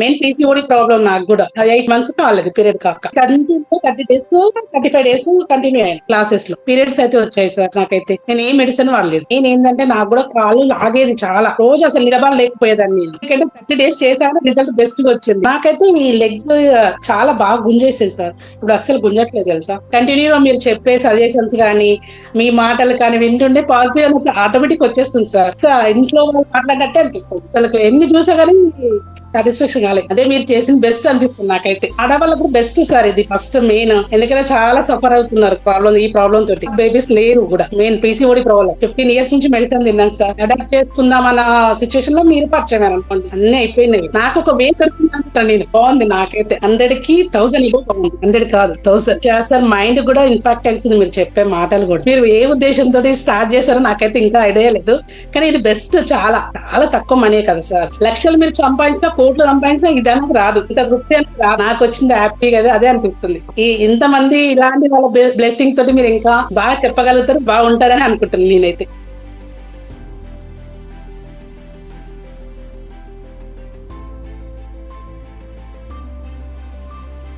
Main PCOD problem నాకు కూడా 8 months కాలేదు పీరియడ్ కాక. కంటిన్యూ 30 days 35 days కంటిన్యూ అయ్యాను క్లాసెస్ లో. పీరియడ్స్ అయితే వచ్చాయి సార్ నాకైతే. నేను ఏ మెడిసిన్ వాడలేదు. నేను ఏంటంటే నాకు కూడా కాళ్ళు లాగేది చాలా. రోజు అసలు నిలబడలేకపోయేదాన్ని నేను. ఎందుకంటే 30 days చేశాను, రిజల్ట్ బెస్ట్ గా వచ్చింది. నాకైతే ఈ లెగ్ చాలా బాగా గుంజేసేది సార్. ఇప్పుడు అస్సలు గుంజట్లేదు తెలుసా. కంటిన్యూగా మీరు చెప్పే సజెషన్స్ కానీ మీ మాటలు కానీ వింటుండే పాజిటివ్ అన్నప్పుడు ఆటోమేటిక్ వచ్చేస్తుంది సార్. ఇంట్లో వాళ్ళు మాట్లాడినట్టే అనిపిస్తుంది. అసలు ఎన్ని చూసా కానీ సాటిస్ఫాక్షన్ కాలేదు. అదే మీరు చేసిన బెస్ట్ అనిపిస్తుంది నాకైతే. ఆడవాళ్ళకు బెస్ట్ సార్ ఇది ఫస్ట్ మెయిన్. ఎందుకంటే చాలా సఫర్ అవుతున్నారు ఈ ప్రాబ్లం తోటి. బేబీస్ లేరు కూడా. Main PCOD problem. 15 years నుంచి మెడిసిన్ తిన్నాను సార్. అడాప్ట్ చేసుకుందాం అన్న సిచ్యువేషన్ లో మీరు పరిచయం అనుకోండి. అన్ని అయిపోయినాయి. నాకు ఒక వే దొరికిందంట. నేను బాగుంది నాకైతే. 100కి 1000 ఇవ్వ బాగుంది. 100 కాదు 1000 సార్. మైండ్ కూడా ఇన్ఫాక్ట్ అవుతుంది మీరు చెప్పే మాటలు కూడా. మీరు ఏ ఉద్దేశంతో స్టార్ట్ చేశారో నాకైతే ఇంకా ఐడియా లేదు. కానీ ఇది బెస్ట్. చాలా చాలా తక్కువ మనీ కదా సార్. లక్షలు మీరు సంపాదించిన, కోట్లు సంపాదించినా ఇది అనేది రాదు. ఇంత తృప్తి అనేది రాదు. నాకు వచ్చింది హ్యాపీ కదా, అదే అనిపిస్తుంది. ఇంతమంది ఇలాంటి వాళ్ళ బ్లెస్సింగ్ తోటి మీరు ఇంకా బాగా చెప్పగలుగుతారు, బాగుంటారని అనుకుంటున్నాను నేనైతే.